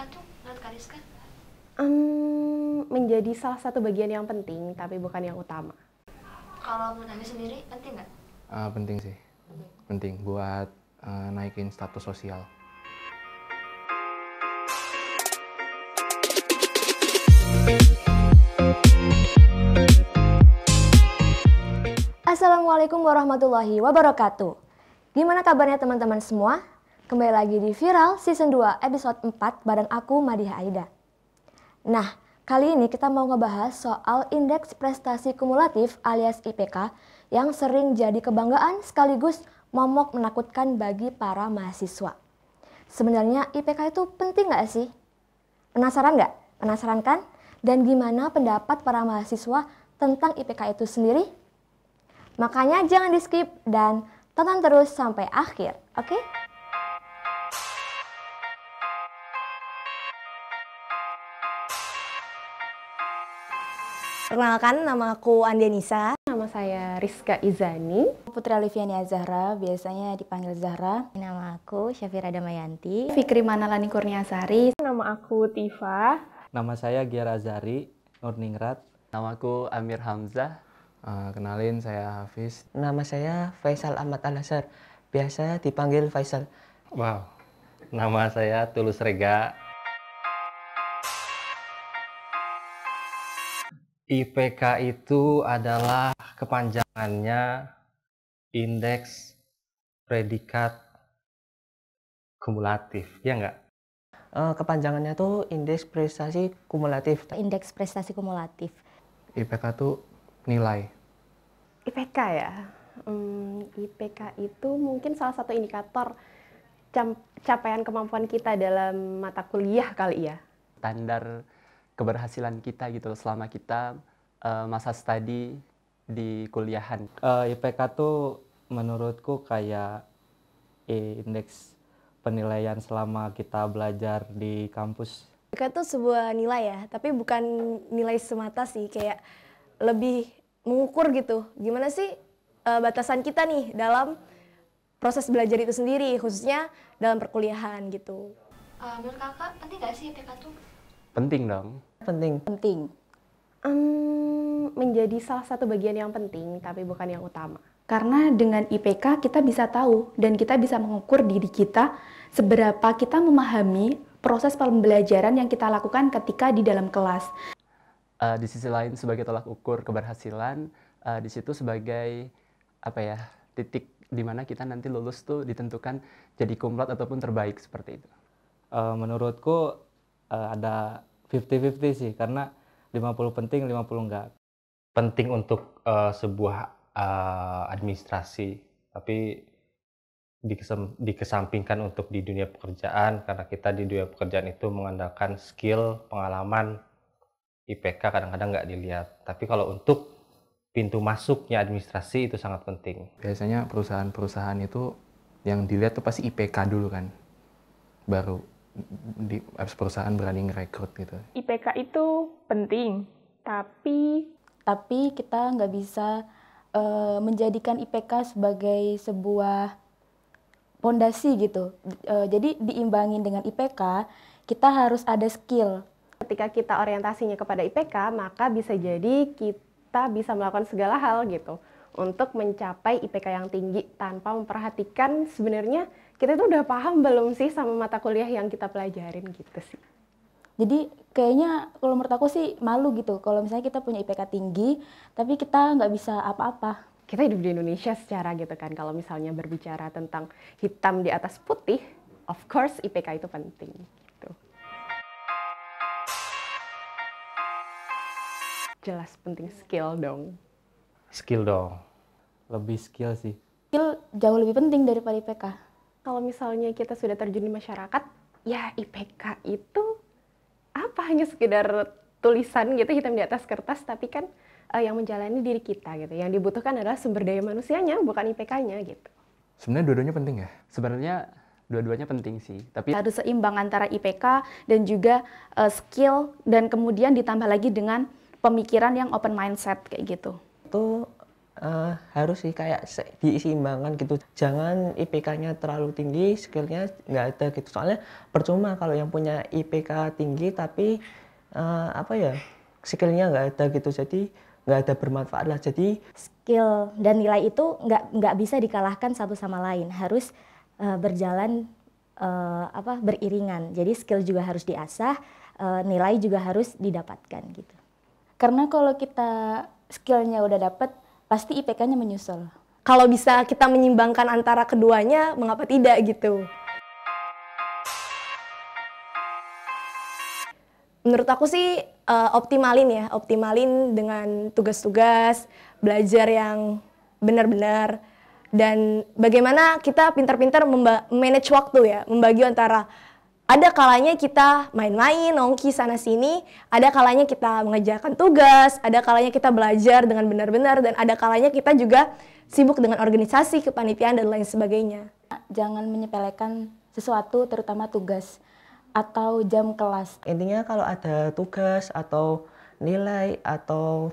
tuh menurut Kak Rizka? Menjadi salah satu bagian yang penting, tapi bukan yang utama. Kalau menurut Anda sendiri, penting nggak? Penting sih, penting buat naikin status sosial. Assalamualaikum warahmatullahi wabarakatuh. Gimana kabarnya teman-teman semua? Kembali lagi di Viral Season 2 episode 4 bareng aku Madiha Aida. Nah, kali ini kita mau ngebahas soal indeks prestasi kumulatif alias IPK yang sering jadi kebanggaan sekaligus momok menakutkan bagi para mahasiswa. Sebenarnya IPK itu penting nggak sih? Penasaran nggak? Penasaran kan? Dan gimana pendapat para mahasiswa tentang IPK itu sendiri? Makanya jangan di skip dan tonton terus sampai akhir, oke? Perkenalkan, nama aku Andianisa. Nama saya Rizka Izani. Putri Aliviania Zahra, biasanya dipanggil Zahra. Nama aku Syafira Damayanti. Fikri Manalani Kurniasari. Nama aku Tifa. Nama saya Giara Azari Nurningrat. Namaku Amir Hamzah. Kenalin, saya Hafiz. Nama saya Faisal Ahmad Al-Azhar, biasa dipanggil Faisal. Wow, nama saya Tulus Rega. IPK itu adalah kepanjangannya indeks predikat kumulatif, ya nggak? Kepanjangannya tuh indeks prestasi kumulatif. Indeks prestasi kumulatif. IPK tuh nilai. IPK ya? IPK itu mungkin salah satu indikator capaian kemampuan kita dalam mata kuliah kali ya? Standar keberhasilan kita gitu selama kita masa studi di kuliahan. IPK tuh menurutku kayak indeks penilaian selama kita belajar di kampus. IPK itu sebuah nilai ya, tapi bukan nilai semata sih, kayak lebih mengukur gitu. Gimana sih batasan kita nih dalam proses belajar itu sendiri, khususnya dalam perkuliahan gitu. Menurut kakak, penting nggak sih IPK tuh? Penting dong. Penting. Menjadi salah satu bagian yang penting, tapi bukan yang utama. Karena dengan IPK kita bisa tahu dan kita bisa mengukur diri kita seberapa kita memahami proses pembelajaran yang kita lakukan ketika di dalam kelas. Di sisi lain sebagai tolak ukur keberhasilan, di situ sebagai titik di mana kita nanti lulus tuh ditentukan jadi kumlot ataupun terbaik seperti itu. Menurutku ada 50-50 sih, karena 50 penting, 50 enggak. Penting untuk sebuah administrasi, tapi dikesampingkan untuk di dunia pekerjaan, karena kita di dunia pekerjaan itu mengandalkan skill, pengalaman. IPK kadang-kadang nggak dilihat, tapi kalau untuk pintu masuknya administrasi itu sangat penting. Biasanya perusahaan-perusahaan itu yang dilihat tuh pasti IPK dulu kan, baru perusahaan berani ngerekrut gitu. IPK itu penting, Tapi kita nggak bisa menjadikan IPK sebagai sebuah pondasi gitu. Jadi diimbangin dengan IPK, kita harus ada skill. ketika kita orientasinya kepada IPK, maka bisa jadi kita bisa melakukan segala hal gitu untuk mencapai IPK yang tinggi tanpa memperhatikan sebenarnya kita itu udah paham belum sih sama mata kuliah yang kita pelajarin gitu sih. Jadi kayaknya kalau menurut aku sih malu gitu kalau misalnya kita punya IPK tinggi tapi kita nggak bisa apa-apa. Kita hidup di Indonesia secara gitu kan, kalau misalnya berbicara tentang hitam di atas putih, of course IPK itu penting gitu. Jelas penting skill dong. Skill dong. Lebih skill sih. Skill jauh lebih penting daripada IPK. Kalau misalnya kita sudah terjun di masyarakat, ya IPK itu apa, hanya sekedar tulisan gitu hitam di atas kertas, tapi kan yang menjalani diri kita gitu. Yang dibutuhkan adalah sumber daya manusianya, bukan IPK-nya gitu. Sebenarnya dua-duanya penting ya? Sebenarnya dua-duanya penting sih, tapi harus seimbang antara IPK dan juga skill, dan kemudian ditambah lagi dengan pemikiran yang open mindset kayak gitu. Itu harus sih kayak diimbangkan gitu. Jangan IPK-nya terlalu tinggi, skillnya nggak ada gitu. Soalnya percuma kalau yang punya IPK tinggi tapi skillnya nggak ada gitu. Jadi nggak ada bermanfaat lah. Jadi Skill dan nilai itu nggak bisa dikalahkan satu sama lain, harus berjalan beriringan. Jadi skill juga harus diasah, nilai juga harus didapatkan gitu. Karena kalau kita skillnya udah dapet, pasti IPK-nya menyusul. Kalau bisa kita menyimbangkan antara keduanya, mengapa tidak gitu. Menurut aku sih optimalin dengan tugas-tugas, belajar yang benar-benar, dan bagaimana kita pintar-pintar manage waktu ya, membagi antara ada kalanya kita main-main, nongki sana-sini, ada kalanya kita mengerjakan tugas, ada kalanya kita belajar dengan benar-benar, dan ada kalanya kita juga sibuk dengan organisasi, kepanitiaan, dan lain sebagainya. Jangan menyepelekan sesuatu, terutama tugas atau jam kelas. intinya kalau ada tugas atau nilai atau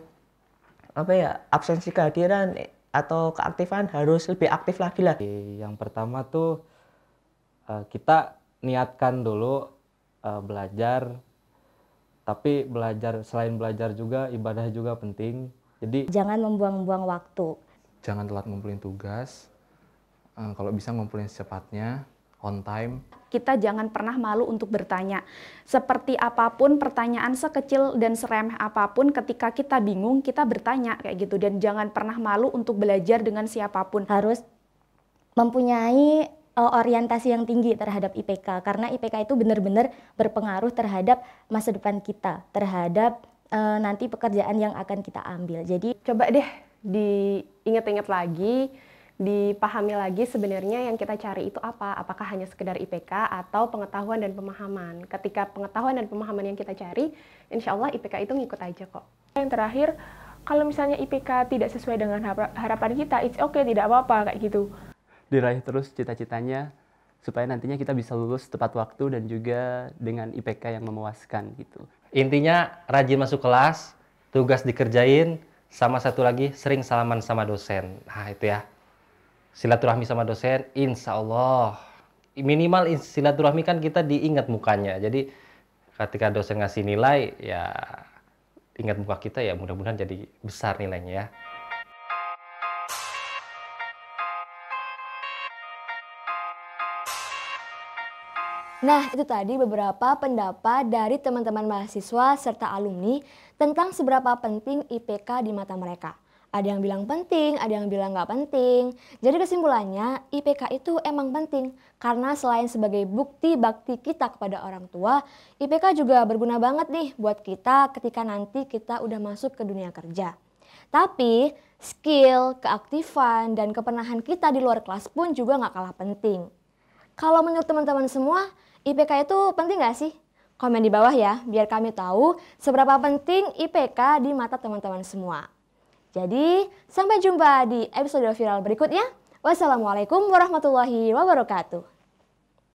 absensi kehadiran atau keaktifan harus lebih aktif lagi lah. Yang pertama tuh kita niatkan dulu belajar, tapi selain belajar juga ibadah juga penting. Jadi Jangan membuang-buang waktu. Jangan telat ngumpulin tugas. Kalau bisa ngumpulin secepatnya, on time. Kita jangan pernah malu untuk bertanya. Seperti apapun pertanyaan sekecil dan seremeh apapun, ketika kita bingung, kita bertanya kayak gitu. Dan jangan pernah malu untuk belajar dengan siapapun. Harus mempunyai orientasi yang tinggi terhadap IPK, karena IPK itu benar-benar berpengaruh terhadap masa depan kita, terhadap nanti pekerjaan yang akan kita ambil. Jadi Coba deh diingat-ingat lagi, dipahami lagi sebenarnya yang kita cari itu apa. Apakah hanya sekedar IPK atau pengetahuan dan pemahaman. Ketika pengetahuan dan pemahaman yang kita cari, insya Allah IPK itu ngikut aja kok. Yang terakhir, kalau misalnya IPK tidak sesuai dengan harapan kita, it's okay, tidak apa-apa kayak gitu. Diraih terus cita-citanya supaya nantinya kita bisa lulus tepat waktu dan juga dengan IPK yang memuaskan gitu. Intinya rajin masuk kelas, tugas dikerjain, sama satu lagi sering salaman sama dosen. Nah itu ya, silaturahmi sama dosen, insya Allah. Minimal silaturahmi kan kita diingat mukanya. Jadi ketika dosen ngasih nilai, ya ingat muka kita, ya mudah-mudahan jadi besar nilainya ya. Nah, itu tadi beberapa pendapat dari teman-teman mahasiswa serta alumni tentang seberapa penting IPK di mata mereka. Ada yang bilang penting, ada yang bilang nggak penting. Jadi kesimpulannya, IPK itu emang penting. Karena selain sebagai bukti bakti kita kepada orang tua, IPK juga berguna banget nih buat kita ketika nanti kita udah masuk ke dunia kerja. Tapi, skill, keaktifan, dan kepenahan kita di luar kelas pun juga nggak kalah penting. Kalau menurut teman-teman semua, IPK itu penting nggak sih? Komen di bawah ya, biar kami tahu seberapa penting IPK di mata teman-teman semua. Jadi, sampai jumpa di episode viral berikutnya. Wassalamualaikum warahmatullahi wabarakatuh.